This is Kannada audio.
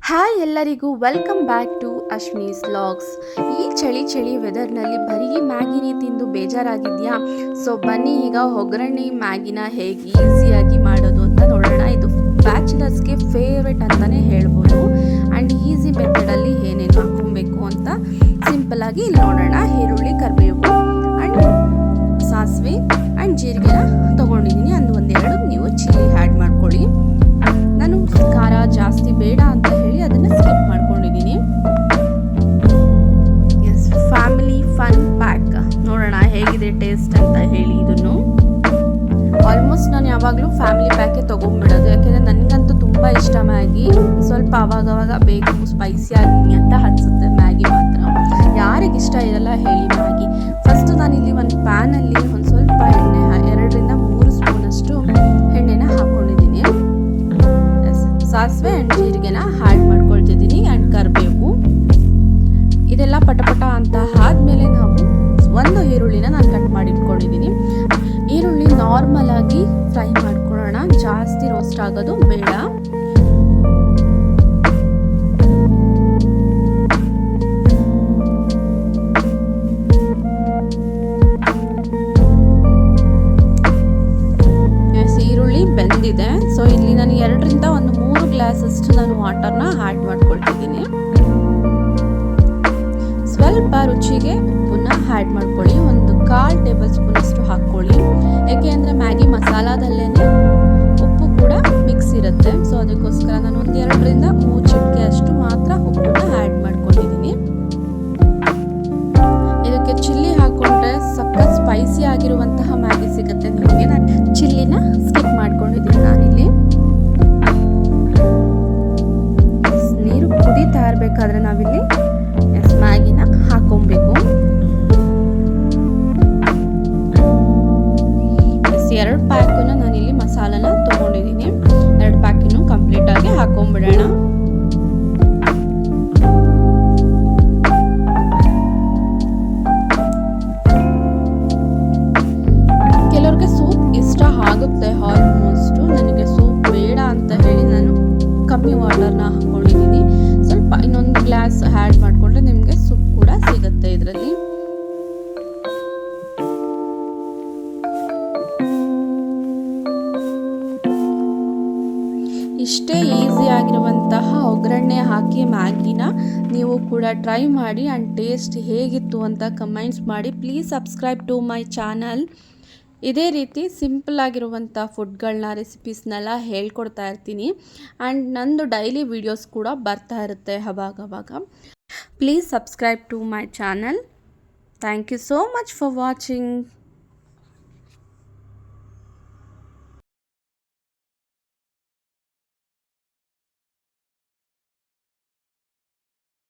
ಹಾಯ್ ಎಲ್ಲರಿಗೂ welcome back to Ashwini's vlogs. ಈ ಚಳಿ ವೆದರ್ನಲ್ಲಿ ಬರೀ ಮ್ಯಾಗಿನೇ ತಿಂದು ಬೇಜಾರಾಗಿದೆಯಾ? ಸೊ ಬನ್ನಿ ಈಗ ಒಗ್ಗರಣೆ ಮ್ಯಾಗಿನ ಹೇಗೆ ಈಸಿಯಾಗಿ ಮಾಡೋದು ಅಂತ ನೋಡೋಣ. ಇದು ಬ್ಯಾಚುಲರ್ಸ್ಗೆ ಫೇವ್ರೆಟ್ ಅಂತಲೇ ಹೇಳ್ಬೋದು. ಆ್ಯಂಡ್ ಈಸಿ ಮೆಥಡಲ್ಲಿ ಏನೇನು ಹಾಕ್ಕೊಬೇಕು ಅಂತ ಸಿಂಪಲ್ಲಾಗಿ ಇಲ್ಲಿ ನೋಡೋಣ. ಈರುಳ್ಳಿ, ಕರಿಬೇವು ಆ್ಯಂಡ್ ಸಾಸಿವೆ ಆ್ಯಂಡ್ ಜೀರಿಗೆನ ತೊಗೊಂಡಿದ್ದೀನಿ. ಒಂದೆರಡು ನೀವು ಚಿಲ್ಲಿ ಆ್ಯಡ್ ಮಾಡ್ಕೊಳ್ಳಿ. ನಾನು ಖಾರ ಜಾಸ್ತಿ ಬೇಡ ಅಂತ ಹೇಳಿ ಅದನ್ನು ಸ್ಕಿಪ್ ಮಾಡ್ಕೊಂಡಿದ್ದೀನಿ. ಎಸ್, ಫ್ಯಾಮಿಲಿ ಫನ್ ಪ್ಯಾಕ್ ನೋಡೋಣ ಹೇಗಿದೆ ಟೇಸ್ಟ್ ಅಂತ ಹೇಳಿ. ಇದನ್ನು ಆಲ್ಮೋಸ್ಟ್ ನಾನು ಯಾವಾಗಲೂ ಫ್ಯಾಮಿಲಿ ಪ್ಯಾಕೆ ತೊಗೊಂಡ್ಬಿಡೋದು, ಯಾಕೆಂದರೆ ನನಗಂತೂ ತುಂಬ ಇಷ್ಟ ಮ್ಯಾಗಿ. ಸ್ವಲ್ಪ ಆವಾಗವಾಗ ಬೇಕು ಸ್ಪೈಸಿಯಾಗಿ ಅಂತ ಅನಿಸುತ್ತೆ ಮ್ಯಾಗಿ ಮಾತ್ರ. ಯಾರಿಗಿಷ್ಟ ಇರಲ್ಲ ಹೇಳಿ ಮ್ಯಾಗಿ. ಫಸ್ಟ್ ನಾನಿಲ್ಲಿ ಒಂದು ಪ್ಯಾನಲ್ಲಿ ಒಂದು ಸ್ವಲ್ಪ ಎಣ್ಣೆ 2-3 ಸ್ಪೂನಷ್ಟು ಎಣ್ಣೆನ ಹಾಕ್ಕೊಂಡಿದ್ದೀನಿ. ಸಾಸಿವೆ ಆ್ಯಂಡ್ ಜೀರಿಗೆನ ಆ್ಯಡ್ ಮಾಡ್ಕೊಳ್ತಿದ್ದೀನಿ ಆ್ಯಂಡ್ ಕರಿಬೇವು. ಇದೆಲ್ಲ ಪಟಪಟ ಅಂತ ಆದಮೇಲೆ ನಾವು ಒಂದು ಈರುಳ್ಳಿನ ನಾನು ಕಟ್ ಮಾಡಿ ಇಟ್ಕೊಂಡಿದ್ದೀನಿ. ಈರುಳ್ಳಿ ನಾರ್ಮಲ್ ಆಗಿ ಫ್ರೈ ಮಾಡ್ಕೊಳ್ಳೋಣ, ಜಾಸ್ತಿ ರೋಸ್ಟ್ ಆಗೋದು ಬೇಡ. ಈರುಳ್ಳಿ ಬೆಂದಿದೆ. ಸೊ ಇಲ್ಲಿ ನಾನು 2-3 ಗ್ಲಾಸಷ್ಟು ನಾನು ವಾಟರ್ನ ಆ್ಯಡ್ ಮಾಡ್ಕೊಳ್ತಿದ್ದೀನಿ. ಸ್ವಲ್ಪ ರುಚಿಗೆ ಉಪ್ಪನ್ನ ಆ್ಯಡ್ ಮಾಡ್ಕೊಳ್ಳಿ. 1/4 ಟೇಬಲ್ ಸ್ಪೂನ್ ಅಷ್ಟು ಹಾಕ್ಕೊಳ್ಳಿ. ಯಾಕೆ ಅಂದರೆ ಮ್ಯಾಗಿ ಮಸಾಲದಲ್ಲೇ ಉಪ್ಪು ಕೂಡ ಮಿಕ್ಸ್ ಇರುತ್ತೆ. ಸೊ ಅದಕ್ಕೋಸ್ಕರ ನಾನು 2-3 ಚಿಟಿಕೆ ಅಷ್ಟು ಮಾತ್ರ ಉಪ್ಪನ್ನ ಆ್ಯಡ್ ಮಾಡ್ಕೊಂಡಿದ್ದೀನಿ. ಇದಕ್ಕೆ ಚಿಲ್ಲಿ ಹಾಕ್ಕೊಂಡ್ರೆ ಸಖತ್ ಸ್ಪೈಸಿ ಆಗಿರುವಂತಹ ಮ್ಯಾಗಿ ಸಿಗುತ್ತೆ ನಿಮಗೆ. ನಾನು ಚಿಲ್ಲಿನ ಸ್ಕಿಪ್ ಮಾಡ್ಕೊಂಡಿದ್ದೀನಿ. ನಾನಿಲ್ಲಿ ನೀರು ಕುದೀತಾ ಇರಬೇಕಾದ್ರೆ ನಾವಿಲ್ಲಿ ಮ್ಯಾಗಿನ ಹಾಕೊಬೇಕು. 2 ಪ್ಯಾಕನ್ನ ನಾನಿಲ್ಲಿ ಮಸಾಲನ ತೊಗೊಂಡಿದ್ದೀನಿ. 2 ಪ್ಯಾಕನ್ನು ಕಂಪ್ಲೀಟಾಗಿ ಹಾಕೊಂಡ್ಬಿಡೋಣ. ಕೆಲವ್ರಿಗೆ ಸೂಪ್ ಇಷ್ಟ ಆಗುತ್ತೆ ಆಲ್ಮೋಸ್ಟು. ನನಗೆ ಸೂಪ್ ಬೇಡ ಅಂತ ಹೇಳಿ ನಾನು ಕಮ್ಮಿ ವಾಟರ್ನ ಹಾಕ್ಕೊಂಡಿದ್ದೀನಿ. ಸ್ವಲ್ಪ ಇನ್ನೊಂದು ಗ್ಲಾಸ್ ಆ್ಯಡ್ ಮಾಡಿಕೊಂಡ್ರೆ ನಿಮಗೆ ಸೂಪ್ ಕೂಡ ಸಿಗುತ್ತೆ ಇದರಲ್ಲಿ. ಇಷ್ಟೇ ಈಸಿಯಾಗಿರುವಂತಹ ಒಗ್ಗರಣೆ ಹಾಕಿ ಮ್ಯಾಗಿನ ನೀವು ಕೂಡ ಟ್ರೈ ಮಾಡಿ ಆ್ಯಂಡ್ ಟೇಸ್ಟ್ ಹೇಗಿತ್ತು ಅಂತ ಕಮೆಂಟ್ಸ್ ಮಾಡಿ. Please subscribe to my channel. ಇದೇ ರೀತಿ ಸಿಂಪಲ್ ಆಗಿರುವಂಥ ಫುಡ್ಗಳನ್ನ ರೆಸಿಪೀಸ್ನೆಲ್ಲ ಹೇಳ್ಕೊಡ್ತಾ ಇರ್ತೀನಿ. ಆ್ಯಂಡ್ ನಂದು ಡೈಲಿ ವೀಡಿಯೋಸ್ ಕೂಡ ಬರ್ತಾ ಇರುತ್ತೆ ಅವಾಗವಾಗ. Please subscribe to my channel. Thank you so much for watching.